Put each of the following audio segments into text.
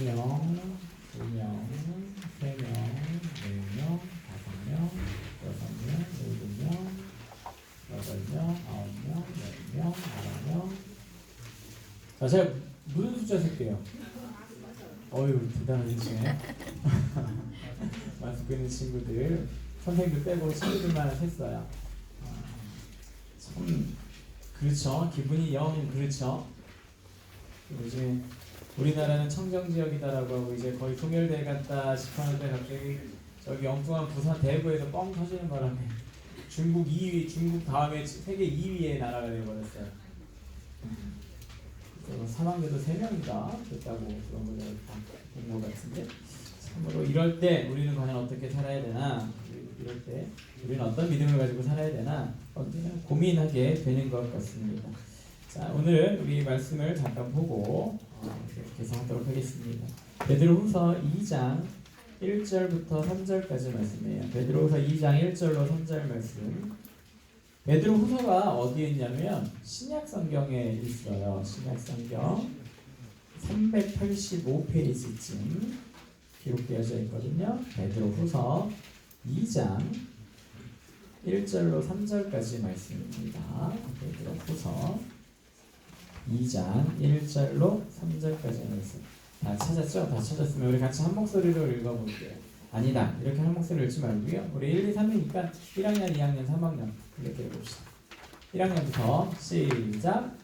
명, 2명, 3명, 4명, 5명, 6명, 7명, 8명, 9명, 10명, 11명. 자, 제가 무슨 숫자 쓸게요? 어휴, 대단하시네. 마스크 있는 친구들, 선생님들 빼고 친구들만 했어요. 참 그렇죠. 기분이 영 그렇죠. 요즘 우리나라는 청정지역이다라고 하고 이제 거의 소멸돼 갔다 싶었는데 갑자기 저기 엉뚱한 부산 대구에서 뻥 터지는 바람에 중국 2위, 중국 다음에 세계 2위의 나라가 되어버렸어요. 사망자도 3명인가 됐다고 그런 걸 본 것 같은데, 참으로 이럴 때 우리는 과연 어떻게 살아야 되나, 이럴 때 우리는 어떤 믿음을 가지고 살아야 되나 언제나 고민하게 되는 것 같습니다. 자, 오늘은 우리 말씀을 잠깐 보고 계속하도록 하겠습니다. 베드로후서 2장 1절부터 3절까지 말씀이에요. 베드로후서 2장 1절로 3절 말씀. 베드로후서가 어디에 있냐면 신약성경에 있어요. 신약성경 385페이지쯤 기록되어져 있거든요. 베드로후서 2장 1절로 3절까지 말씀입니다. 베드로후서 2장 1절로 3절까지 말씀. 다 찾았죠? 다 찾았으면 우리 같이 한 목소리로 읽어볼게요. 아니다, 이렇게 한 목소리로 읽지 말고요. 우리 1, 2, 3이니까 1학년, 2학년, 3학년 이렇게 읽읍시다. 1학년부터 시작.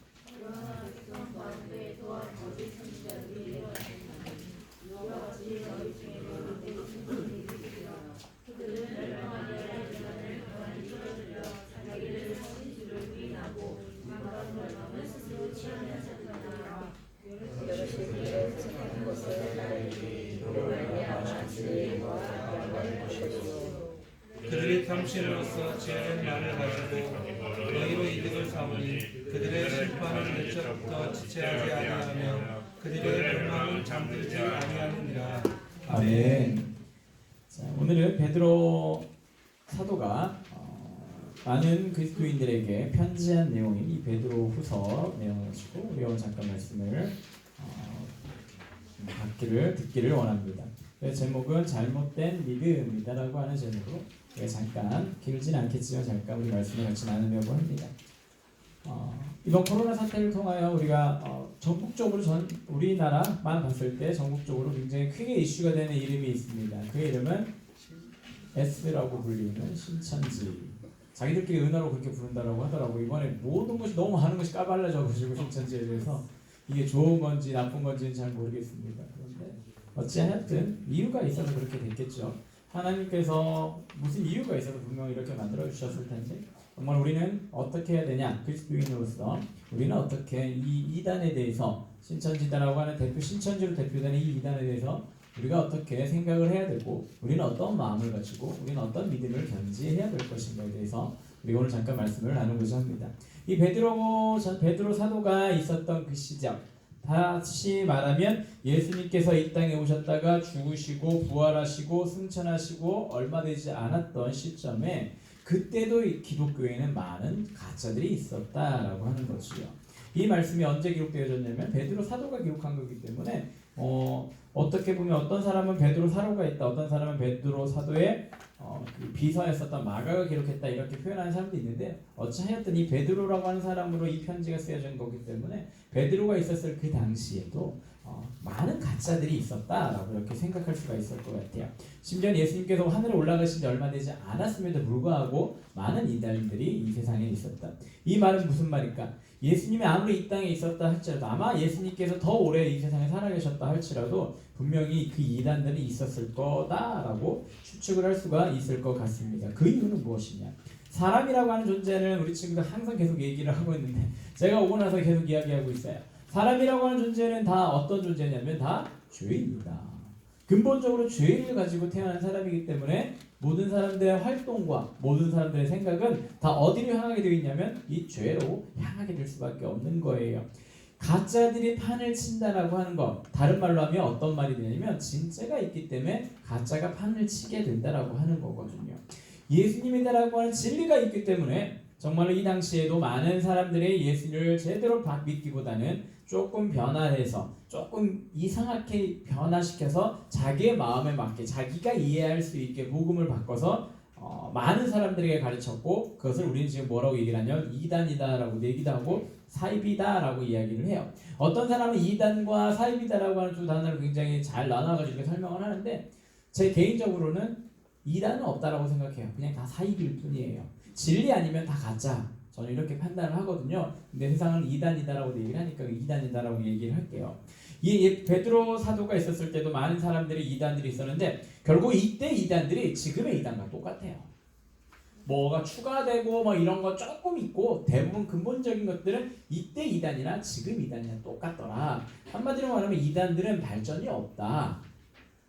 그들의 탐심으로써 지혜는 말을 가지고 너희로 이득을 삼으니 그들의 심판은 일찍부터 지체하지 아니하며 그들의 멸망은 잠들지 아니하느니라. 아멘. 자, 오늘은 베드로 사도가 많은 그리스도인들에게 편지한 내용인 이 베드로후서 내용을 가지고 우리 오늘 잠깐 말씀을 듣기를 원합니다. 제목은 잘못된 믿음이다라고 하는 제목으로 잠깐 길진 않겠지만 잠깐 우리 말씀을 같이 나누려고 합니다. 이번 코로나 사태를 통하여 우리가 전국적으로 우리나라만 봤을 때 전국적으로 굉장히 크게 이슈가 되는 이름이 있습니다. 그 이름은 S라고 불리는 신천지. 자기들끼리 은하로 그렇게 부른다라고 하더라고. 이번에 모든 것이 너무 많은 것이 까발려져가지고 신천지에 대해서 이게 좋은 건지 나쁜 건지는 잘 모르겠습니다. 그런데 어찌하여튼 이유가 있어서 그렇게 됐겠죠. 하나님께서 무슨 이유가 있어서 분명히 이렇게 만들어 주셨을 텐데, 정말 우리는 어떻게 해야 되냐, 그리스도인으로서 우리는 어떻게 이 이단에 대해서, 신천지다라고 하는 신천지로 대표되는 이 이단에 대해서 우리가 어떻게 생각을 해야 되고, 우리는 어떤 마음을 가지고 우리는 어떤 믿음을 견지해야 될 것인가에 대해서 우리 오늘 잠깐 말씀을 나누고자 합니다. 이 베드로 사도가 있었던 그 시절, 다시 말하면 예수님께서 이 땅에 오셨다가 죽으시고 부활하시고 승천하시고 얼마 되지 않았던 시점에, 그때도 기독교에는 많은 가짜들이 있었다라고 하는 것이요. 이 말씀이 언제 기록되어졌냐면 베드로 사도가 기록한 거기 때문에 어떻게 보면 어떤 사람은 베드로 사도가 있다, 어떤 사람은 베드로 사도의 그 비서였었던 마가가 기록했다, 이렇게 표현하는 사람도 있는데, 어찌하였든 이 베드로라고 하는 사람으로 이 편지가 쓰여진 거기 때문에 베드로가 있었을 그 당시에도 많은 가짜들이 있었다라고 이렇게 생각할 수가 있을 것 같아요. 심지어 예수님께서 하늘에 올라가신 지 얼마 되지 않았음에도 불구하고 많은 이단들이 이 세상에 있었다. 이 말은 무슨 말일까? 예수님이 아무리 이 땅에 있었다 할지라도, 아마 예수님께서 더 오래 이 세상에 살아계셨다 할지라도 분명히 그 이단들이 있었을 거다라고 추측을 할 수가 있을 것 같습니다. 그 이유는 무엇이냐? 사람이라고 하는 존재는 우리 친구들 항상 계속 얘기를 하고 있는데, 제가 오고 나서 계속 이야기하고 있어요. 사람이라고 하는 존재는 다 어떤 존재냐면 다 죄입니다. 근본적으로 죄를 가지고 태어난 사람이기 때문에 모든 사람들의 활동과 모든 사람들의 생각은 다 어디로 향하게 되어 있냐면 이 죄로 향하게 될 수밖에 없는 거예요. 가짜들이 판을 친다라고 하는 것, 다른 말로 하면 어떤 말이 되냐면 진짜가 있기 때문에 가짜가 판을 치게 된다라고 하는 거거든요. 예수님이다라고 하는 진리가 있기 때문에 정말로 이 당시에도 많은 사람들이 예수를 제대로 믿기보다는 조금 변화해서 조금 이상하게 변화시켜서 자기의 마음에 맞게 자기가 이해할 수 있게 복음을 바꿔서 많은 사람들에게 가르쳤고, 그것을 우리는 지금 뭐라고 얘기를 하냐면 이단이다라고 얘기도 하고 사입이다라고 이야기를 해요. 어떤 사람은 이단과 사입이다라고 하는 두 단어를 굉장히 잘 나눠가지고 설명을 하는데, 제 개인적으로는 이단은 없다라고 생각해요. 그냥 다 사입일 뿐이에요. 진리 아니면 다 가짜. 저는 이렇게 판단을 하거든요. 근데 세상은 이단이다라고 얘기를 하니까 이단이다라고 얘기를 할게요. 이 베드로 사도가 있었을 때도 많은 사람들이 이단들이 있었는데, 결국 이때 이단들이 지금의 이단과 똑같아요. 뭐가 추가되고 뭐 이런 거 조금 있고, 대부분 근본적인 것들은 이때 이단이나 지금 이단이랑 똑같더라. 한마디로 말하면 이단들은 발전이 없다.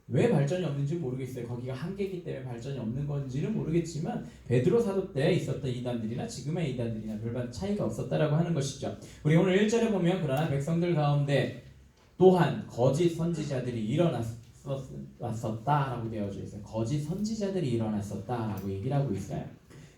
왜 발전이 없는지 모르겠어요. 거기가 한계이기 때문에 발전이 없는 건지는 모르겠지만, 베드로 사도 때 있었던 이단들이나 지금의 이단들이나 별반 차이가 없었다라고 하는 것이죠. 우리 오늘 1절에 보면, 그러나 백성들 가운데 또한 거짓 선지자들이 일어났었다라고 되어져 있어요. 거짓 선지자들이 일어났었다라고 얘기를 하고 있어요.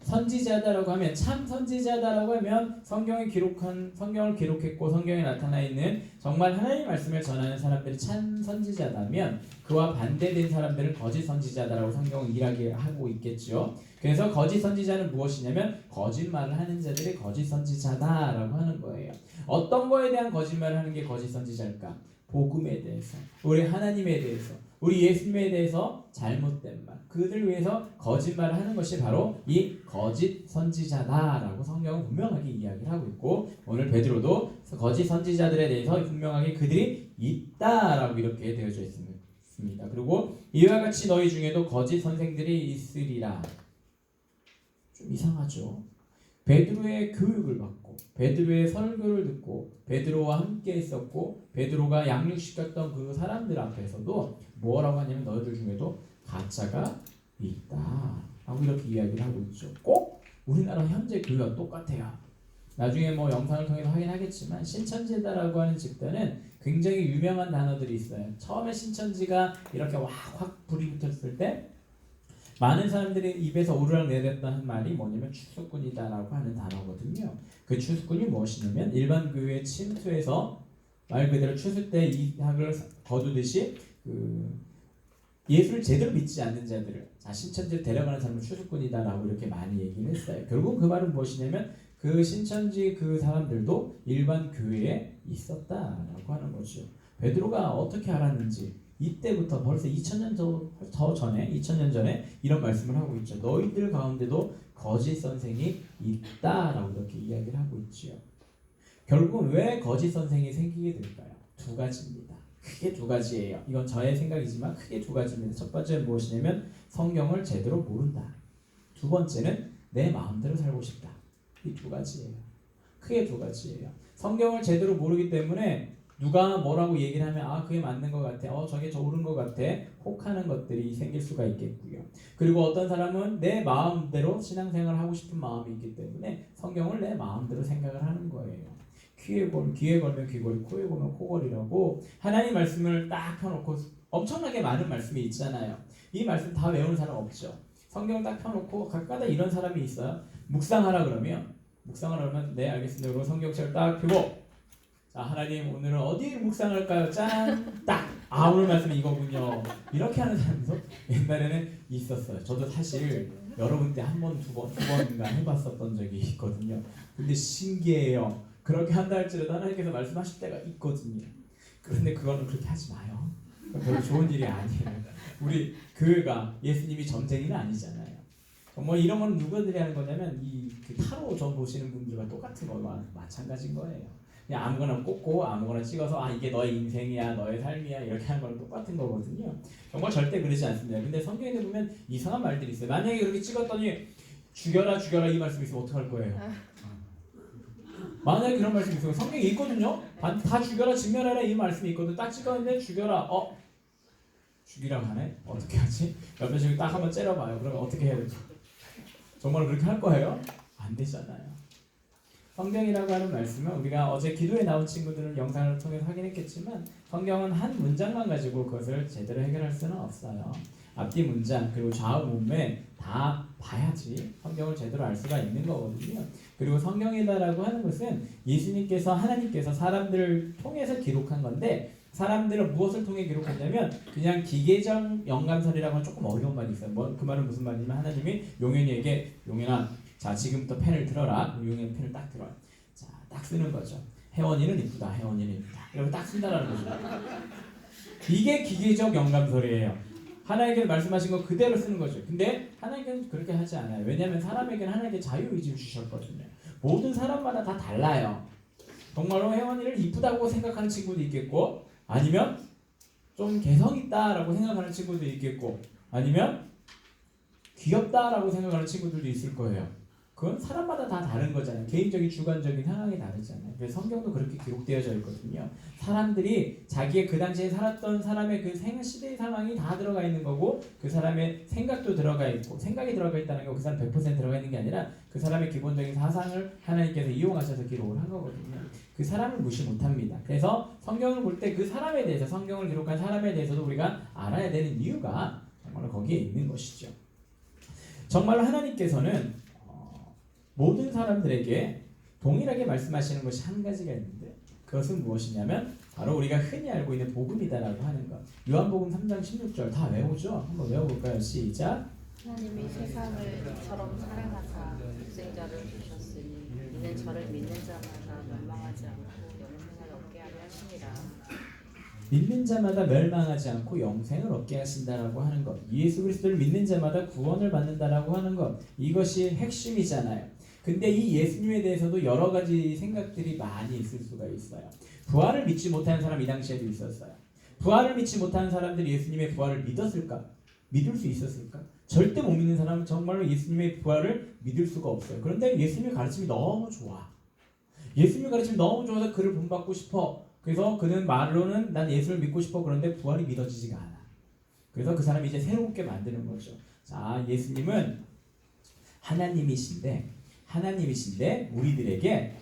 선지자다라고 하면, 참 선지자다라고 하면 성경을 기록했고 성경에 나타나 있는 정말 하나님의 말씀을 전하는 사람들이 참 선지자다면, 그와 반대된 사람들은 거짓 선지자다라고 성경은 이야기하고 있겠죠. 그래서 거짓 선지자는 무엇이냐면 거짓말을 하는 자들이 거짓 선지자다라고 하는 거예요. 어떤 거에 대한 거짓말을 하는 게 거짓 선지자일까? 복음에 대해서, 우리 하나님에 대해서, 우리 예수님에 대해서 잘못된 말, 그들을 위해서 거짓말을 하는 것이 바로 이 거짓 선지자다라고 성경은 분명하게 이야기를 하고 있고, 오늘 베드로도 거짓 선지자들에 대해서 분명하게 그들이 있다라고 이렇게 되어져 있습니다. 그리고 이와 같이 너희 중에도 거짓 선생들이 있으리라. 좀 이상하죠. 베드로의 교육을 받고 베드로의 설교를 듣고 베드로와 함께 있었고 베드로가 양육시켰던 그 사람들 앞에서도 뭐라고 하냐면, 너희들 중에도 가짜가 있다 라고 이렇게 이야기를 하고 있죠. 꼭 우리나라 현재 교회와 똑같아요. 나중에 뭐 영상을 통해서 확인하겠지만, 신천지다라고 하는 집단은 굉장히 유명한 단어들이 있어요. 처음에 신천지가 이렇게 확 불이 붙었을 때 많은 사람들이 입에서 오르락 내렸던 말이 뭐냐면 추수꾼이다라고 하는 단어거든요. 그 추수꾼이 무엇이냐면, 일반 교회에 침투해서 말 그대로 추수 때 이학을 거두듯이 예수를 제대로 믿지 않는 자들을 신천지를 데려가는 사람을 추수꾼이다라고 이렇게 많이 얘기를 했어요. 결국 그 말은 무엇이냐면, 그 신천지 그 사람들도 일반 교회에 있었다라고 하는 거죠. 베드로가 어떻게 알았는지 이때부터 벌써 2000년 전에 이런 말씀을 하고 있죠. 너희들 가운데도 거짓 선생이 있다라고 이렇게 이야기를 하고 있죠. 결국은 왜 거짓 선생이 생기게 될까요? 두 가지입니다. 크게 두 가지예요. 이건 저의 생각이지만 크게 두 가지입니다. 첫 번째는 무엇이냐면 성경을 제대로 모른다. 두 번째는 내 마음대로 살고 싶다. 이 두 가지예요. 크게 두 가지예요. 성경을 제대로 모르기 때문에 누가 뭐라고 얘기를 하면 그게 맞는 것 같아, 저게 옳은 것 같아, 혹하는 것들이 생길 수가 있겠고요. 그리고 어떤 사람은 내 마음대로 신앙생활을 하고 싶은 마음이 있기 때문에 성경을 내 마음대로 생각을 하는 거예요. 귀에 걸면 귀걸이, 코에 걸면 코걸이라고 하나님 말씀을 딱 펴놓고, 엄청나게 많은 말씀이 있잖아요. 이 말씀 다 외우는 사람 없죠. 성경 딱 펴놓고 가끔가다 이런 사람이 있어요. 묵상하라 그러면 네 알겠습니다. 그리고 성경책을 딱 펴고, 자, 하나님 오늘은 어디 묵상할까요? 짠! 딱! 오늘 말씀은 이거군요. 이렇게 하는 사람도 옛날에는 있었어요. 저도 사실 여러분 때 한 번, 두 번인가 해봤었던 적이 있거든요. 근데 신기해요. 그렇게 한다 할지라도 하나님께서 말씀하실 때가 있거든요. 그런데 그거는 그렇게 하지 마요. 별로 좋은 일이 아니에요. 우리 교회가 예수님이 전쟁이는 아니잖아요. 뭐 이런 건 누구들이 하는 거냐면, 그 타로 점 보시는 분들과 똑같은 거와 마찬가지인 거예요. 그냥 아무거나 꽂고 아무거나 찍어서 이게 너의 인생이야, 너의 삶이야, 이렇게 하는 거랑 똑같은 거거든요. 정말 절대 그러지 않습니다. 근데 성경에 보면 이상한 말들이 있어요. 만약에 그렇게 찍었더니 죽여라 이 말씀이 있으면 어떡할 거예요? 만약에 그런 말씀이 있으면 성경에 있거든요. 다 죽여라, 진멸하라 이 말씀이 있거든. 딱 찍었는데 죽여라, 죽이라고 하네? 어떻게 하지? 옆에 저기 딱 한번 째려봐요. 그러면 어떻게 해야 되지? 정말 그렇게 할 거예요? 안 되잖아요. 성경이라고 하는 말씀은, 우리가 어제 기도에 나온 친구들은 영상을 통해서 확인했겠지만, 성경은 한 문장만 가지고 그것을 제대로 해결할 수는 없어요. 앞뒤 문장 그리고 좌우 문맥 다 봐야지 성경을 제대로 알 수가 있는 거거든요. 그리고 성경이다라고 하는 것은 예수님께서 하나님께서 사람들을 통해서 기록한 건데 사람들을 무엇을 통해 기록했냐면 그냥 기계적 영감설이라고 하면 조금 어려운 말이 있어요. 그 말은 무슨 말이냐면 하나님이 용현이에게 용현아 자 지금부터 펜을 들어라. 용현이 펜을 딱 들어요. 자 딱 쓰는 거죠. 혜원이는 이쁘다. 혜원이는 이쁘다. 이러고 딱 쓴다라는 거죠. 이게 기계적 영감설이에요. 하나님께서 말씀하신 거 그대로 쓰는 거죠. 근데 하나님께서는 그렇게 하지 않아요. 왜냐하면 사람에게는 하나님께 자유의지를 주셨거든요. 모든 사람마다 다 달라요. 정말로 혜원이를 이쁘다고 생각하는 친구도 있겠고 아니면 좀 개성 있다라고 생각하는 친구도 있겠고 아니면 귀엽다라고 생각하는 친구들도 있을 거예요. 그건 사람마다 다 다른 거잖아요. 개인적인 주관적인 상황이 다르잖아요. 그래서 성경도 그렇게 기록되어져 있거든요. 사람들이 자기의 그 당시에 살았던 사람의 그 시대의 상황이 다 들어가 있는 거고 그 사람의 생각도 들어가 있고 생각이 들어가 있다는 거 그 사람 100% 들어가 있는 게 아니라 그 사람의 기본적인 사상을 하나님께서 이용하셔서 기록을 한 거거든요. 그 사람을 무시 못합니다. 그래서 성경을 볼 때 그 사람에 대해서 성경을 기록한 사람에 대해서도 우리가 알아야 되는 이유가 정말로 거기에 있는 것이죠. 정말로 하나님께서는 모든 사람들에게 동일하게 말씀하시는 것이 한 가지가 있는데 그것은 무엇이냐면 바로 우리가 흔히 알고 있는 복음이다라고 하는 것. 요한복음 3장 16절 다 외우죠? 한번 외워볼까요? 시작. 하나님이 세상을 이처럼 사랑하사 독생자를 주셨으니 이는 저를 믿는 자마다 멸망하지 않고 영생을 얻게 하려 하시니라. 믿는 자마다 멸망하지 않고 영생을 얻게 하신다라고 하는 것. 예수 그리스도를 믿는 자마다 구원을 받는다라고 하는 것. 이것이 핵심이잖아요. 근데 이 예수님에 대해서도 여러 가지 생각들이 많이 있을 수가 있어요. 부활을 믿지 못하는 사람 이 당시에도 있었어요. 부활을 믿지 못하는 사람들이 예수님의 부활을 믿었을까? 믿을 수 있었을까? 절대 못 믿는 사람은 정말로 예수님의 부활을 믿을 수가 없어요. 그런데 예수님의 가르침이 너무 좋아. 예수님의 가르침이 너무 좋아서 그를 본받고 싶어. 그래서 그는 말로는 난 예수를 믿고 싶어. 그런데 부활이 믿어지지가 않아. 그래서 그 사람이 이제 새롭게 만드는 거죠. 자, 예수님은 하나님이신데 우리들에게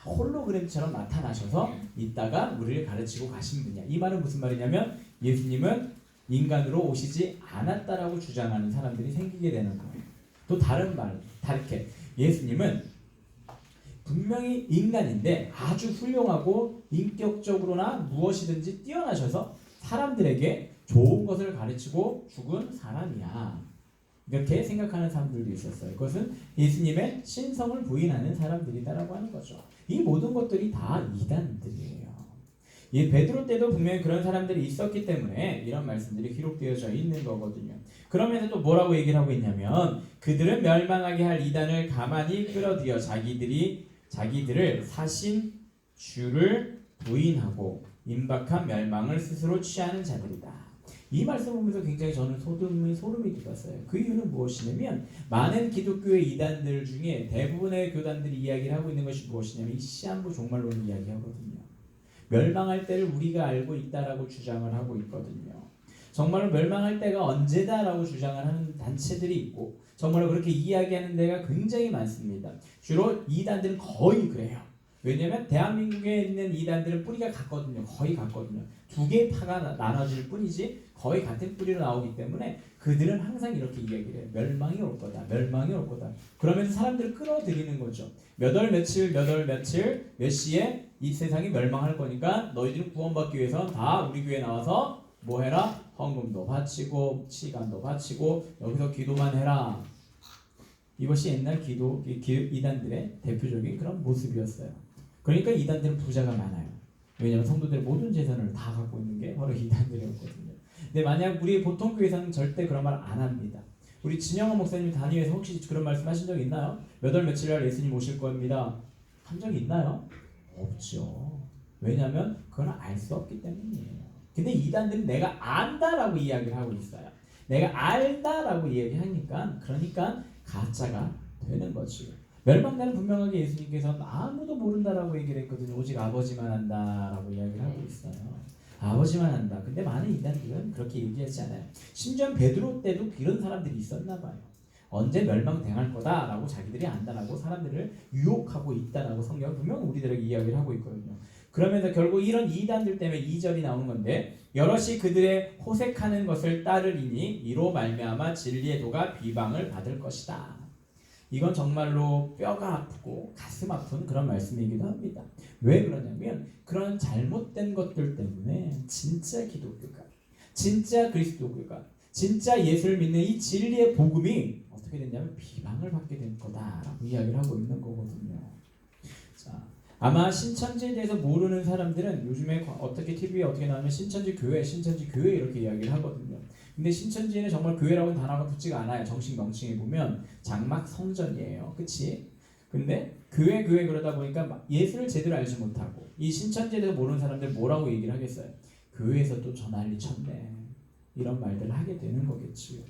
홀로그램처럼 나타나셔서 있다가 우리를 가르치고 가신 분이야. 이 말은 무슨 말이냐면 예수님은 인간으로 오시지 않았다라고 주장하는 사람들이 생기게 되는 거예요. 또 다르게 예수님은 분명히 인간인데 아주 훌륭하고 인격적으로나 무엇이든지 뛰어나셔서 사람들에게 좋은 것을 가르치고 죽은 사람이야. 이렇게 생각하는 사람들도 있었어요. 그것은 예수님의 신성을 부인하는 사람들이다라고 하는 거죠. 이 모든 것들이 다 이단들이에요. 이 베드로 때도 분명히 그런 사람들이 있었기 때문에 이런 말씀들이 기록되어져 있는 거거든요. 그러면서 또 뭐라고 얘기를 하고 있냐면 그들은 멸망하게 할 이단을 가만히 끌어들여 자기들을 사신 주를 부인하고 임박한 멸망을 스스로 취하는 자들이다. 이 말씀 보면서 굉장히 저는 소름이 돋았어요. 그 이유는 무엇이냐면 많은 기독교의 이단들 중에 대부분의 교단들이 이야기를 하고 있는 것이 무엇이냐면 이 시한부 종말론을 이야기하거든요. 멸망할 때를 우리가 알고 있다라고 주장을 하고 있거든요. 정말로 멸망할 때가 언제다라고 주장을 하는 단체들이 있고 정말로 그렇게 이야기하는 데가 굉장히 많습니다. 주로 이단들은 거의 그래요. 왜냐하면 대한민국에 있는 이단들은 뿌리가 같거든요. 거의 같거든요. 두 개의 파가 나눠질 뿐이지 거의 같은 뿌리로 나오기 때문에 그들은 항상 이렇게 이야기를 해요. 멸망이 올 거다. 멸망이 올 거다. 그러면서 사람들을 끌어들이는 거죠. 몇 월 며칠 몇 시에 이 세상이 멸망할 거니까 너희들은 구원받기 위해서 다 우리 교회에 나와서 뭐 해라? 헌금도 바치고 시간도 바치고 여기서 기도만 해라. 이것이 옛날 이단들의 대표적인 그런 모습이었어요. 그러니까 이단들은 부자가 많아요. 왜냐하면 성도들의 모든 재산을 다 갖고 있는 게 바로 이단들이었거든요. 근데 만약 우리 보통 교회에서는 절대 그런 말 안 합니다. 우리 진영호 목사님 단위에서 혹시 그런 말씀 하신 적 있나요? 몇 월 며칠 날 예수님 오실 겁니다. 한 적이 있나요? 없죠. 왜냐하면 그건 알 수 없기 때문이에요. 근데 이단들은 내가 안다라고 이야기를 하고 있어요. 내가 알다라고 이야기하니까 그러니까 가짜가 되는 거지. 멸망날은 분명하게 예수님께서는 아무도 모른다라고 얘기를 했거든요. 오직 아버지만 안다라고 이야기를 하고 있어요. 아버지만 안다. 근데 많은 이단들은 그렇게 얘기하지 않아요. 심지어 베드로 때도 이런 사람들이 있었나 봐요. 언제 멸망당할 거다라고 자기들이 안다라고 사람들을 유혹하고 있다라고 성경은 분명 우리들에게 이야기를 하고 있거든요. 그러면서 결국 이런 이단들 때문에 2절이 나오는 건데 여럿이 그들의 호색하는 것을 따르리니 이로 말미암아 진리의 도가 비방을 받을 것이다. 이건 정말로 뼈가 아프고 가슴 아픈 그런 말씀이기도 합니다. 왜 그러냐면 그런 잘못된 것들 때문에 진짜 기독교가, 진짜 그리스도교가, 진짜 예수를 믿는 이 진리의 복음이 어떻게 됐냐면 비방을 받게 된 거다라고 이야기를 하고 있는 거거든요. 자, 아마 신천지에 대해서 모르는 사람들은 요즘에 어떻게 TV에 어떻게 나오면 신천지 교회 이렇게 이야기를 하거든요. 근데 신천지에는 정말 교회라고는 단어가 붙지가 않아요. 정식 명칭에 보면 장막 성전이에요. 그치? 근데 교회 그러다 보니까 예수를 제대로 알지 못하고 이 신천지에 대해서 모르는 사람들 뭐라고 얘기를 하겠어요? 교회에서 또 저 난리 쳤네. 이런 말들을 하게 되는 거겠지요.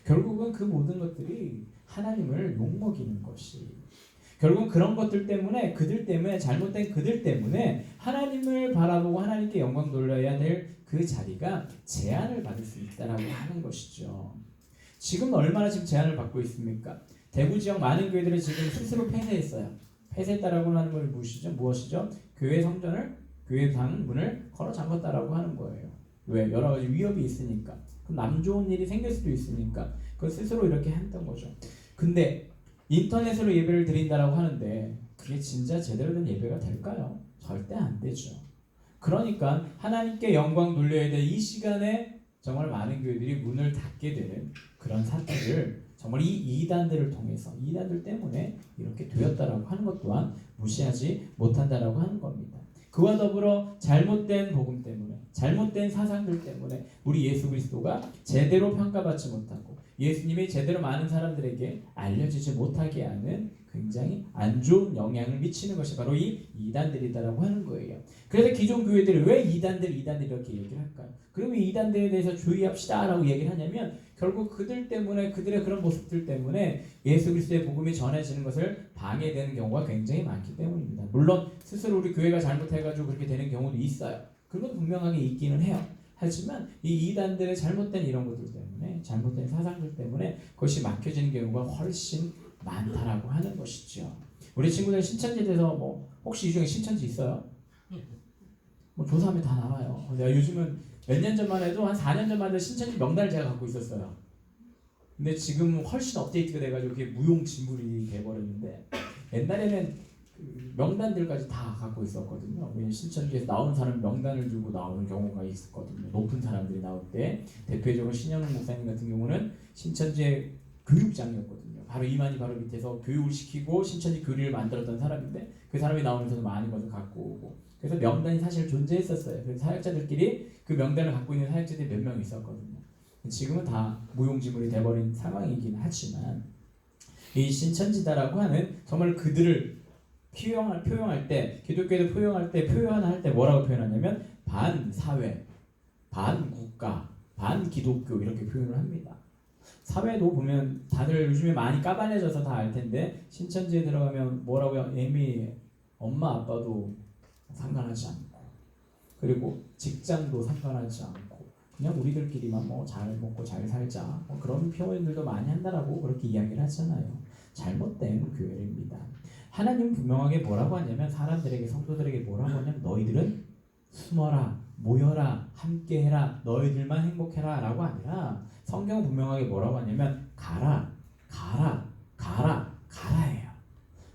결국은 그 모든 것들이 하나님을 욕먹이는 것이, 결국은 그런 것들 때문에 그들 때문에 잘못된 그들 때문에 하나님을 바라보고 하나님께 영광 돌려야 될 그 자리가 제한을 받을 수 있다라고 하는 것이죠. 지금 얼마나 지금 제한을 받고 있습니까? 대구 지역 많은 교회들이 지금 스스로 폐쇄했어요. 폐쇄했다라고 하는 건 무엇이죠? 교회 성전을, 교회 방 문을 걸어 잠갔다라고 하는 거예요. 왜? 여러 가지 위협이 있으니까. 그럼 남 좋은 일이 생길 수도 있으니까 그걸 스스로 이렇게 했던 거죠. 근데 인터넷으로 예배를 드린다라고 하는데 그게 진짜 제대로 된 예배가 될까요? 절대 안 되죠. 그러니까 하나님께 영광 돌려야 될 이 시간에 정말 많은 교회들이 문을 닫게 되는 그런 사태를 정말 이 이단들을 통해서, 이단들 때문에 이렇게 되었다라고 하는 것 또한 무시하지 못한다라고 하는 겁니다. 그와 더불어 잘못된 복음 때문에, 잘못된 사상들 때문에 우리 예수 그리스도가 제대로 평가받지 못하고 예수님이 제대로 많은 사람들에게 알려지지 못하게 하는 굉장히 안 좋은 영향을 미치는 것이 바로 이 이단들이다라고 하는 거예요. 그래서 기존 교회들이 왜 이단들 이렇게 얘기를 할까요? 그리고 이 이단들에 대해서 주의합시다라고 얘기를 하냐면 결국 그들 때문에, 그들의 그런 모습들 때문에 예수 그리스도의 복음이 전해지는 것을 방해되는 경우가 굉장히 많기 때문입니다. 물론 스스로 우리 교회가 잘못해가지고 그렇게 되는 경우도 있어요. 그건 분명하게 있기는 해요. 하지만 이 이단들의 잘못된 이런 것들 때문에, 잘못된 사상들 때문에 그것이 막혀지는 경우가 훨씬 많다라고 하는 것이죠. 우리 친구들 신천지에 대해서 뭐 혹시 이 중에 신천지 있어요? 뭐 조사하면 다 나와요. 내가 요즘은 몇 년 전만 해도 한 4년 전만 해도 신천지 명단을 제가 갖고 있었어요. 근데 지금 훨씬 업데이트가 돼가지고 그게 무용지물이 돼버렸는데 옛날에는 그 명단들까지 다 갖고 있었거든요. 신천지에서 나오는 사람 명단을 들고 나오는 경우가 있었거든요. 높은 사람들이 나올 때 대표적으로 신현웅 목사님 같은 경우는 신천지의 교육장이었거든요. 바로 이만희 바로 밑에서 교육을 시키고 신천지 교리를 만들었던 사람인데 그 사람이 나오면서도 많은 것을 갖고 오고, 그래서 명단이 사실 존재했었어요. 그래서 사역자들끼리 그 명단을 갖고 있는 사역자들이 몇 명 있었거든요. 지금은 다 무용지물이 돼버린 상황이긴 하지만 이 신천지다라고 하는 정말 그들을 표현할 때, 기독교에도 표현할 때 뭐라고 표현하냐면 반사회, 반국가, 반기독교 이렇게 표현을 합니다. 사회도 보면 다들 요즘에 많이 까발려져서 다 알 텐데 신천지에 들어가면 뭐라고요? 엄마 아빠도 상관하지 않고, 그리고 직장도 상관하지 않고 그냥 우리들끼리만 뭐 잘 먹고 잘 살자 뭐 그런 표현들도 많이 한다라고 그렇게 이야기를 하잖아요. 잘못된 교회입니다. 하나님 분명하게 뭐라고 하냐면 사람들에게, 성도들에게 뭐라고 하냐면 너희들은 숨어라, 모여라, 함께해라, 너희들만 행복해라 라고 아니라 성경은 분명하게 뭐라고 하냐면 가라예요.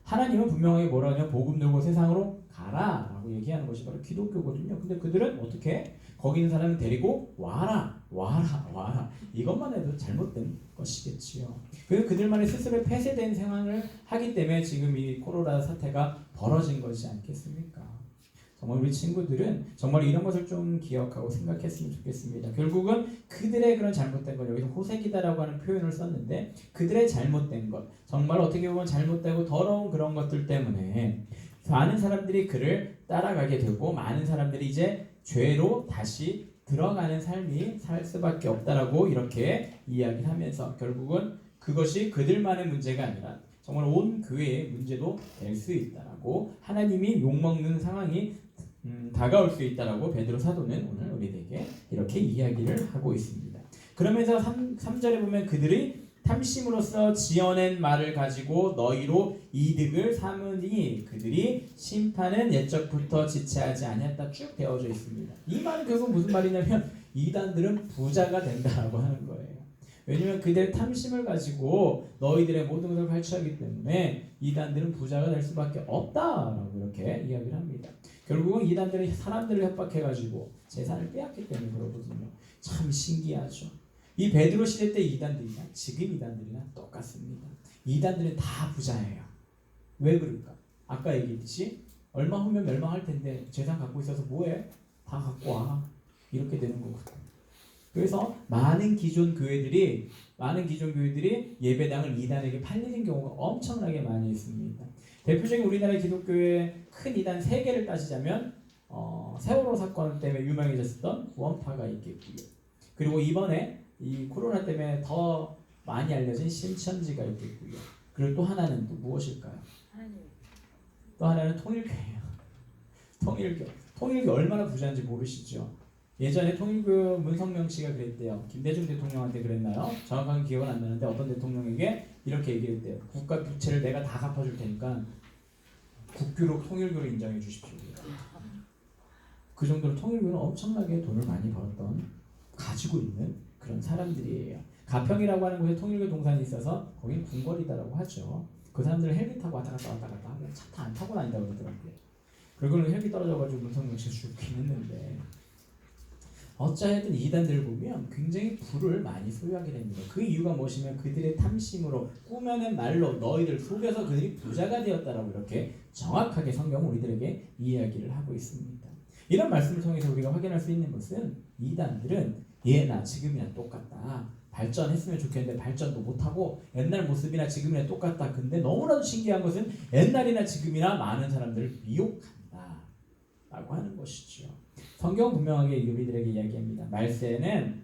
하나님은 분명하게 뭐라고 하냐면 복음 들고 세상으로 가라라고 얘기하는 것이 바로 기독교거든요. 근데 그들은 어떻게? 거기 있는 사람을 데리고 와라. 이것만 해도 잘못된 것이겠지요. 그래서 그들만의 스스로 폐쇄된 상황을 하기 때문에 지금 이 코로나 사태가 벌어진 것이 않겠습니까? 정말 우리 친구들은 정말 이런 것을 좀 기억하고 생각했으면 좋겠습니다. 결국은 그들의 그런 잘못된 것, 여기서 호색이다라고 하는 표현을 썼는데 그들의 잘못된 것, 정말 어떻게 보면 잘못되고 더러운 그런 것들 때문에 많은 사람들이 그를 따라가게 되고 많은 사람들이 이제 죄로 다시 들어가는 삶이 살 수밖에 없다라고 이렇게 이야기를 하면서 결국은 그것이 그들만의 문제가 아니라 정말 온 교회의 문제도 될 수 있다라고, 하나님이 욕먹는 상황이 다가올 수 있다라고 베드로 사도는 오늘 우리에게 이렇게 이야기를 하고 있습니다. 그러면서 3절에 보면 그들이 탐심으로써 지어낸 말을 가지고 너희로 이득을 삼으니 그들이 심판은 옛적부터 지체하지 아니했다 쭉 되어져 있습니다. 이 말은 결국 무슨 말이냐면 이단들은 부자가 된다라고 하는 거예요. 왜냐면 그들의 탐심을 가지고 너희들의 모든 것을 발취하기 때문에 이단들은 부자가 될 수밖에 없다라고 이렇게 이야기를 합니다. 결국은 이단들은 사람들을 협박해가지고 재산을 빼앗기 때문에 그러거든요. 참 신기하죠. 이 베드로 시대 때 이단들이나 지금 이단들이나 똑같습니다. 이단들은 다 부자예요. 왜 그럴까? 아까 얘기했듯이 얼마 후면 멸망할 텐데 재산 갖고 있어서 뭐해? 다 갖고 와. 이렇게 되는 거거든요. 그래서 많은 기존 교회들이 예배당을 이단에게 팔리는 경우가 엄청나게 많이 있습니다. 대표적인 우리나라 기독교의 큰 이단 3개를 따지자면 세월호 사건 때문에 유명해졌던 구원파가 있겠고요. 그리고 이번에 이 코로나 때문에 더 많이 알려진 신천지가 있겠고요. 그리고 또 하나는 또 무엇일까요? 또 하나는 통일교예요. 통일교 얼마나 부자인지 모르시죠? 예전에 통일교 문성명 씨가 그랬대요. 김대중 대통령한테 그랬나요? 정확한 기억은 안 나는데 어떤 대통령에게 이렇게 얘기했대요. 국가 부채를 내가 다 갚아줄 테니까 국교로 통일교를 인정해 주십시오. 그 정도로 통일교는 엄청나게 돈을 많이 벌었던 가지고 있는 그런 사람들이에요. 가평이라고 하는 곳에 통일교 동산이 있어서 거긴 궁궐이다라고 하죠. 그 사람들은 헬기 타고 왔다 갔다 하고 차 다 안 타고 다닌다고 그러더라고요. 그리고는 헬기 떨어져가지고 문성명 씨가 죽긴 했는데 어찌하여든 이단들을 보면 굉장히 부를 많이 소유하게 됩니다. 그 이유가 무엇이면 그들의 탐심으로 꾸며낸 말로 너희를 속여서 그들이 부자가 되었다라고 이렇게 정확하게 성경은 우리들에게 이야기를 하고 있습니다. 이런 말씀을 통해서 우리가 확인할 수 있는 것은 이단들은 예나 지금이나 똑같다. 발전했으면 좋겠는데 발전도 못하고 옛날 모습이나 지금이나 똑같다. 근데 너무나도 신기한 것은 옛날이나 지금이나 많은 사람들을 미혹한다 라고 하는 것이죠. 성경은 분명하게 우리들에게 이야기합니다. 말세에는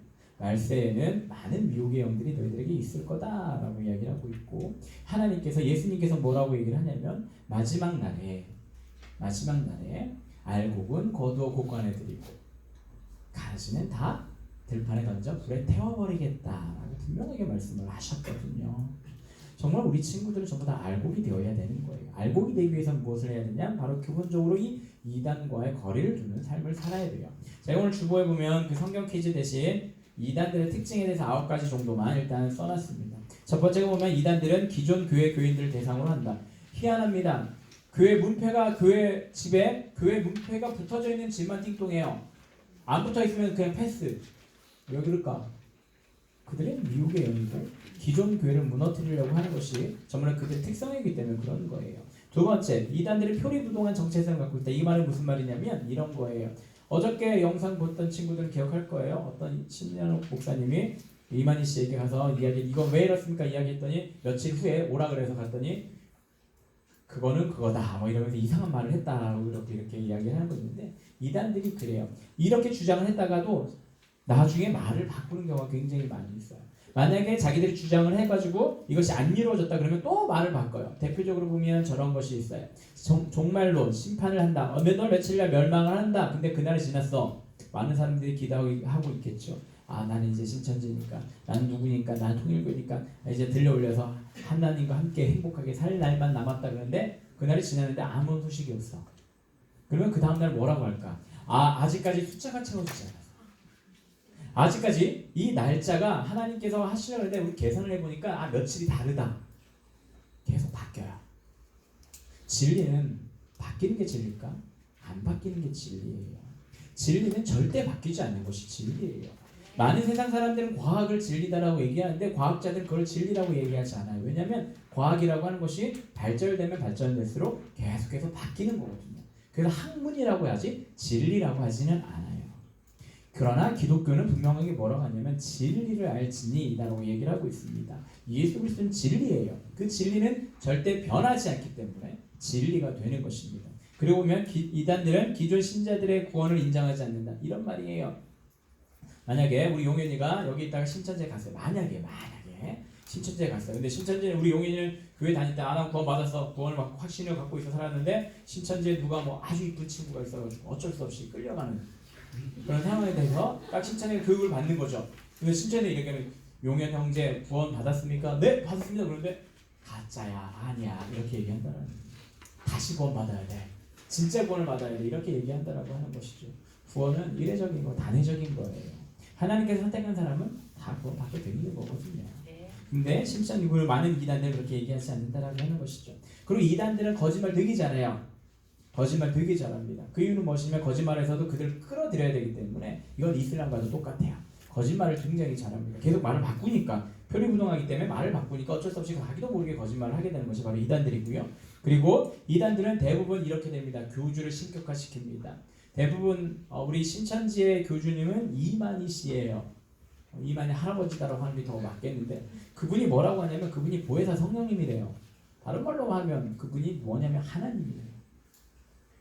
많은 미혹의 영들이 너희들에게 있을 거다라고 이야기를 하고 있고 하나님께서 예수님께서 뭐라고 얘기를 하냐면 마지막 날에 알곡은 거두어 곡간에 들이고 가지는 다 들판에 던져 불에 태워버리겠다라고 분명하게 말씀을 하셨거든요. 정말 우리 친구들은 전부 다 알곡이 되어야 되는 거예요. 알곡이 되기 위해서 무엇을 해야 되냐? 바로 기본적으로 이 이단과의 거리를 두는 삶을 살아야 돼요. 제가 오늘 주보에 보면 그 성경 퀴즈 대신 이단들의 특징에 대해서 9가지 정도만 일단 써놨습니다. 첫 번째가 보면 이단들은 기존 교회 교인들을 대상으로 한다. 희한합니다. 교회 문패가 교회 집에 교회 문패가 붙어져 있는 집만 띵동해요. 안 붙어 있으면 그냥 패스. 왜 그럴까? 그들의 미혹의 영이고 기존 교회를 무너뜨리려고 하는 것이 정말 그들의 특성이기 때문에 그런 거예요. 두 번째, 이단들이 표리부동한 정체성을 갖고 있다. 이 말은 무슨 말이냐면 이런 거예요. 어저께 영상 봤던 친구들은 기억할 거예요. 어떤 신년옥 목사님이 이만희 씨에게 가서 이거 왜 이렇습니까? 이야기했더니 며칠 후에 오라 그래서 갔더니 그거는 그거다 뭐 이러면서 이상한 말을 했다라고 이렇게 이야기를 하는 건데 이단들이 그래요. 이렇게 주장을 했다가도 나중에 말을 바꾸는 경우가 굉장히 많이 있어요. 만약에 자기들이 주장을 해가지고 이것이 안 이루어졌다 그러면 또 말을 바꿔요. 대표적으로 보면 저런 것이 있어요. 종말로 심판을 한다. 너 며칠날 멸망을 한다. 근데 그날이 지났어. 많은 사람들이 기도하고 있겠죠. 아, 나는 이제 신천지니까, 나는 누구니까, 나는 통일교니까 이제 들려올려서 하나님과 함께 행복하게 살 날만 남았다 그러는데 그날이 지났는데 아무 소식이 없어. 그러면 그 다음날 뭐라고 할까? 아직까지 숫자가 채워지지 않았어. 아직까지 이 날짜가 하나님께서 하시려고 했는데 우리 계산을 해보니까 며칠이 다르다. 계속 바뀌어요. 진리는 바뀌는 게 진리일까? 안 바뀌는 게 진리예요. 진리는 절대 바뀌지 않는 것이 진리예요. 많은 세상 사람들은 과학을 진리다라고 얘기하는데 과학자들은 그걸 진리라고 얘기하지 않아요. 왜냐하면 과학이라고 하는 것이 발전되면 발전될수록 계속해서 바뀌는 거거든요. 그래서 학문이라고 하지 진리라고 하지는 않아요. 그러나 기독교는 분명하게 뭐라고 하냐면 진리를 알지니 이다라고 얘기를 하고 있습니다. 예수 그리스도는 진리예요. 그 진리는 절대 변하지 않기 때문에 진리가 되는 것입니다. 그리고 보면 이단들은 기존 신자들의 구원을 인정하지 않는다. 이런 말이에요. 만약에 우리 용현이가 여기 있다가 신천지에 갔어요. 만약에 신천지에 갔어요. 근데 신천지에 우리 용현이는 교회 다닐 때 난 구원 받았어. 구원을 받고 확신을 갖고 있어 살았는데 신천지에 누가 뭐 아주 이쁜 친구가 있어가지고 어쩔 수 없이 끌려가는 그런 상황에 대해서 딱 신천지에 교육을 받는 거죠. 근데 신천지에 이렇게 용현 형제 구원 받았습니까? 네, 받았습니다. 그런데 가짜야, 아니야 이렇게 얘기한다는 거예요. 다시 구원 받아야 돼. 진짜 구원을 받아야 돼. 이렇게 얘기한다라고 하는 것이죠. 구원은 이례적인 거, 단회적인 거예요. 하나님께서 선택한 사람은 다 구원 받게 되는 거거든요. 근데 심지어 그 많은 이단들은 그렇게 얘기하지 않는다라고 하는 것이죠. 그리고 이단들은 거짓말 되게 잘해요. 거짓말 되게 잘합니다. 그 이유는 무엇이냐면 거짓말에서도 그들을 끌어들여야 되기 때문에 이건 이슬람과도 똑같아요. 거짓말을 굉장히 잘합니다. 계속 말을 바꾸니까 표리부동하기 때문에 말을 바꾸니까 어쩔 수 없이 자기도 모르게 거짓말을 하게 되는 것이 바로 이단들이고요. 그리고 이단들은 대부분 이렇게 됩니다. 교주를 신격화시킵니다. 대부분 우리 신천지의 교주님은 이만희 씨예요. 이만희 할아버지다라고 하는 게 더 맞겠는데 그분이 뭐라고 하냐면 그분이 보혜사 성령님이래요. 다른 말로 하면 그분이 뭐냐면 하나님이래요.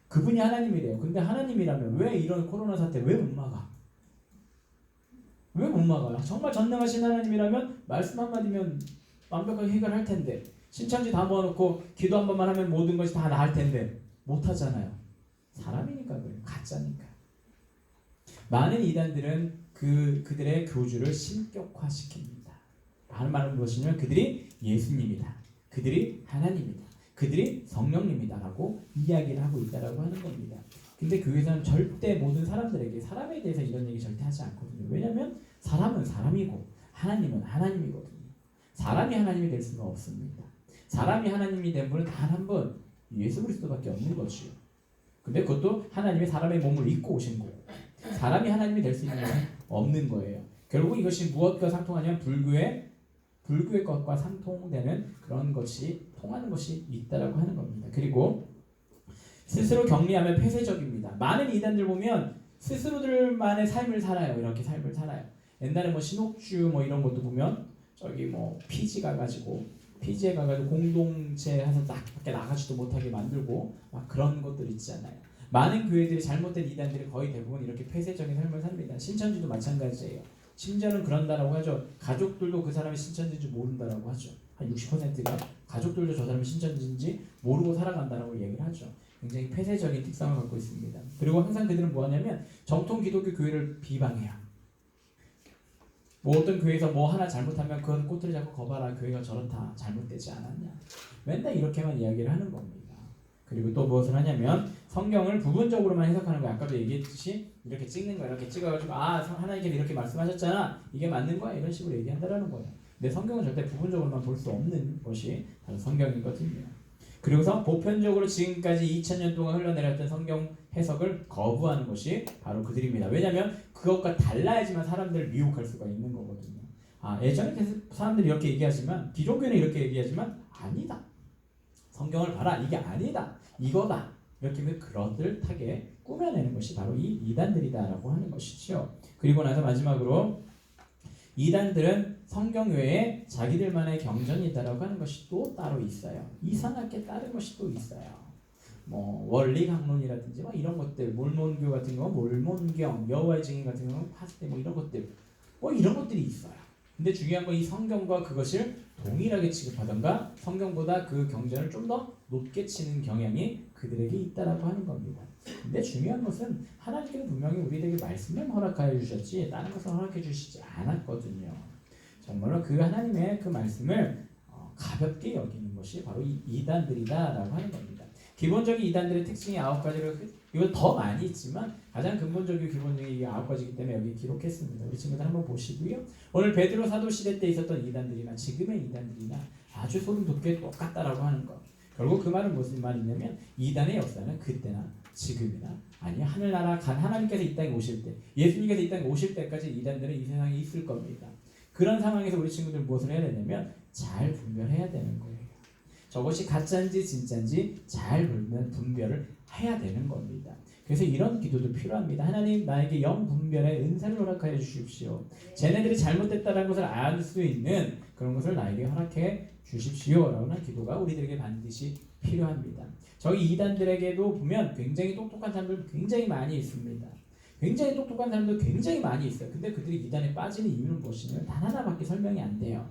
그분이 하나님이래요. 근데 하나님이라면 왜 이런 코로나 사태 왜 못 막아? 왜 못 막아요? 정말 전능하신 하나님이라면 말씀 한마디면 완벽하게 해결할 텐데 신천지 다 모아놓고 기도 한 번만 하면 모든 것이 다 나을 텐데 못 하잖아요. 사람이니까 그래요. 가짜니까. 많은 이단들은 그들의 교주를 신격화시킵니다. 다른 말은 무엇이냐면 그들이 예수님이다. 그들이 하나님이다. 그들이 성령님이다라고 이야기를 하고 있다라고 하는 겁니다. 근데 교회에서는 절대 모든 사람들에게 사람에 대해서 이런 얘기 절대 하지 않거든요. 왜냐하면 사람은 사람이고 하나님은 하나님이거든요. 사람이 하나님이 될 수는 없습니다. 사람이 하나님이 된 분은 단 한 분, 예수 그리스도밖에 없는 것이요. 근데 그것도 하나님이 사람의 몸을 입고 오신 거예요. 사람이 하나님이 될 수 있는 것은 없는 거예요. 결국 이것이 무엇과 상통하냐면 불교의 것과 상통되는 그런 것이 통하는 것이 있다라고 하는 겁니다. 그리고 스스로 격리하면 폐쇄적입니다. 많은 이단들 보면 스스로들만의 삶을 살아요. 이렇게 삶을 살아요. 옛날에 뭐 신옥주 뭐 이런 것도 보면 저기 뭐 피지에 가가지고 공동체 해서 밖에 나가지도 못하게 만들고 막 그런 것들 있잖아요. 많은 교회들이 잘못된 이단들이 거의 대부분 이렇게 폐쇄적인 삶을 삽니다. 신천지도 마찬가지예요. 심지어는 그런다라고 하죠. 가족들도 그 사람이 신천지인지 모른다라고 하죠. 한 60%가 가족들도 저 사람이 신천지인지 모르고 살아간다라고 얘기를 하죠. 굉장히 폐쇄적인 특성을 갖고 있습니다. 그리고 항상 그들은 뭐 하냐면 정통 기독교 교회를 비방해요. 뭐 어떤 교회에서 뭐 하나 잘못하면 그건 꼬투리 잡고 거봐라. 교회가 저렇다. 잘못되지 않았냐. 맨날 이렇게만 이야기를 하는 겁니다. 그리고 또 무엇을 하냐면 성경을 부분적으로만 해석하는 거야. 아까도 얘기했듯이 이렇게 찍는 거야. 이렇게 찍어가지고 하나님께서 이렇게 말씀하셨잖아. 이게 맞는 거야. 이런 식으로 얘기한다라는 거예요. 근데 성경은 절대 부분적으로만 볼 수 없는 것이 바로 성경이거든요. 그리고서 보편적으로 지금까지 2000년 동안 흘러내렸던 성경 해석을 거부하는 것이 바로 그들입니다. 왜냐하면 그것과 달라야지만 사람들을 미혹할 수가 있는 거거든요. 예전에 사람들이 이렇게 얘기하지만 기독교는 이렇게 얘기하지만 아니다. 성경을 봐라. 이게 아니다. 이거다. 이렇게 그럴듯하게 꾸며내는 것이 바로 이 이단들이다라고 하는 것이죠. 그리고 나서 마지막으로 이단들은 성경 외에 자기들만의 경전이 있다라고 하는 것이 또 따로 있어요. 이상하게 다른 것이 또 있어요. 뭐 원리강론이라든지 뭐 이런 것들, 몰몬교 같은 경우 몰몬경, 여호와의 증인 같은 경우 파스테 뭐 이런 것들, 뭐 이런 것들이 있어요. 근데 중요한 건 이 성경과 그것을 동일하게 취급하던가 성경보다 그 경전을 좀 더 높게 치는 경향이 그들에게 있다라고 하는 겁니다. 근데 중요한 것은 하나님께서 분명히 우리에게 말씀만 허락하여 주셨지 다른 것을 허락해 주시지 않았거든요. 정말로 그 하나님의 그 말씀을 가볍게 여기는 것이 바로 이 이단들이다라고 하는 겁니다. 기본적인 이단들의 특징이 9가지로 이거 더 많이 있지만 가장 근본적이고 기본적인 이 9가지이기 때문에 여기 기록했습니다. 우리 친구들 한번 보시고요. 오늘 베드로 사도 시대 때 있었던 이단들이나 지금의 이단들이나 아주 소름 돋게 똑같다라고 하는 것. 결국 그 말은 무슨 말이냐면 이단의 역사는 그때나 지금이나 아니면 하늘나라 간 하나님께서 이 땅에 오실 때 예수님께서 이 땅에 오실 때까지 이단들은 이 세상에 있을 겁니다. 그런 상황에서 우리 친구들 무엇을 해야 되냐면 잘 분별해야 되는 거예요. 저것이 가짜인지 진짜인지 잘 분별을 해야 되는 겁니다. 그래서 이런 기도도 필요합니다. 하나님 나에게 영 분별의 은사를 허락하여 주십시오. 쟤네들이 잘못됐다는 것을 알 수 있는 그런 것을 나에게 허락해 주십시오 라는 기도가 우리들에게 반드시 필요합니다. 저희 이단들에게도 보면 굉장히 똑똑한 사람들 굉장히 많이 있습니다. 굉장히 똑똑한 사람들 굉장히 많이 있어요. 근데 그들이 이단에 빠지는 이유는 무엇이냐면 단 하나밖에 설명이 안 돼요.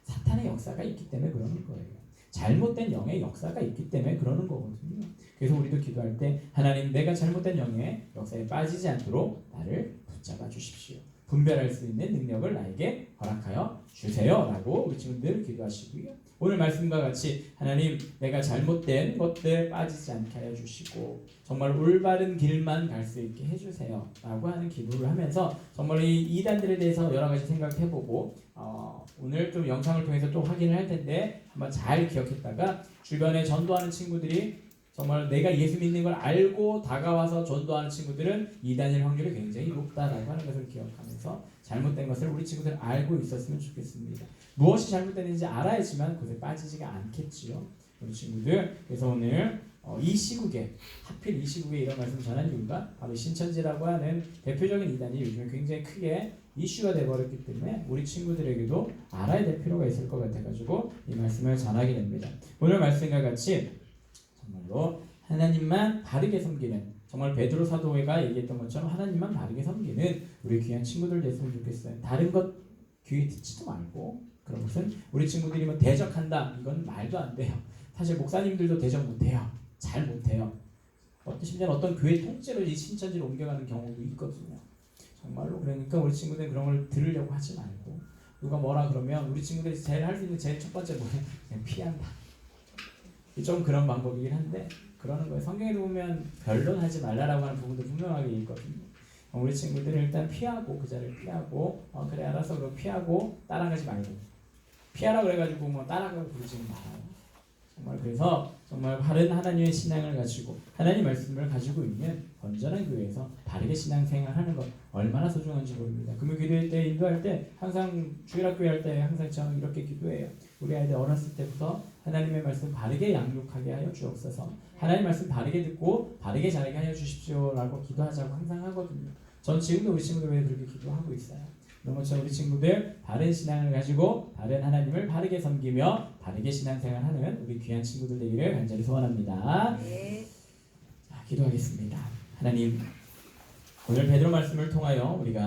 사탄의 역사가 있기 때문에 그러는 거예요. 잘못된 영의 역사가 있기 때문에 그러는 거거든요. 그래서 우리도 기도할 때 하나님 내가 잘못된 영의 역사에 빠지지 않도록 나를 붙잡아 주십시오. 분별할 수 있는 능력을 나에게 허락하여 주세요라고 우리 친구들 기도하시고요. 오늘 말씀과 같이 하나님 내가 잘못된 것들 빠지지 않게 하여 주시고 정말 올바른 길만 갈 수 있게 해주세요 라고 하는 기도를 하면서 정말 이 이단들에 대해서 여러 가지 생각해보고 오늘 좀 영상을 통해서 또 확인을 할 텐데 한번 잘 기억했다가 주변에 전도하는 친구들이 정말 내가 예수 믿는 걸 알고 다가와서 전도하는 친구들은 이단일 확률이 굉장히 높다라고 하는 것을 기억하면서 잘못된 것을 우리 친구들 알고 있었으면 좋겠습니다. 무엇이 잘못됐는지 알아야지만 그것에 빠지지가 않겠지요. 우리 친구들 그래서 오늘 이 시국에 하필 이 시국에 이런 말씀 전한 이유가 바로 신천지라고 하는 대표적인 이단이 요즘에 굉장히 크게 이슈가 돼버렸기 때문에 우리 친구들에게도 알아야 될 필요가 있을 것 같아가지고 이 말씀을 전하게 됩니다. 오늘 말씀과 같이 정말로 하나님만 바르게 섬기는 정말 베드로 사도가 얘기했던 것처럼 하나님만 바르게 섬기는 우리 귀한 친구들 됐으면 좋겠어요. 다른 것 귀에 듣지도 말고 그런 것은 우리 친구들이 뭐 대적한다 이건 말도 안 돼요. 사실 목사님들도 대적 못해요. 잘 못해요. 심지어 어떤 교회 통째로 이 신천지를 옮겨가는 경우도 있거든요. 정말로 그러니까 우리 친구들 그런 걸 들으려고 하지 말고 누가 뭐라 그러면 우리 친구들이 제일 할 수 있는 제일 첫 번째 뭐냐 그냥 피한다. 좀 그런 방법이긴 한데 그러는 거예요. 성경에도 보면 변론하지 말라라고 하는 부분도 분명하게 있거든요. 우리 친구들은 일단 피하고 그 자리를 피하고 그래 알아서 그럼 피하고 따라가지 말고 피하라 그래가지고 뭐 따라가고 그러지 말아요. 정말 그래서 정말 바른 하나님의 신앙을 가지고 하나님 말씀을 가지고 있는 건전한 교회에서 바르게 신앙생활하는 것 얼마나 소중한지 모릅니다. 금요 기도회 때 인도할 때 항상 주일학교회 할 때 항상 저는 이렇게 기도해요. 우리 아이들 어렸을 때부터 하나님의 말씀 바르게 양육하게 하여 주옵소서. 하나님 말씀 바르게 듣고 바르게 자라게 하여 주십시오라고 기도하자고 항상 하거든요. 전 지금도 우리 친구들 왜 그렇게 기도하고 있어요. 그런 것처럼 우리 친구들 바른 신앙을 가지고 바른 하나님을 바르게 섬기며 바르게 신앙생활하는 우리 귀한 친구들 되기를 간절히 소원합니다. 네. 자, 기도하겠습니다. 하나님 오늘 베드로 말씀을 통하여 우리가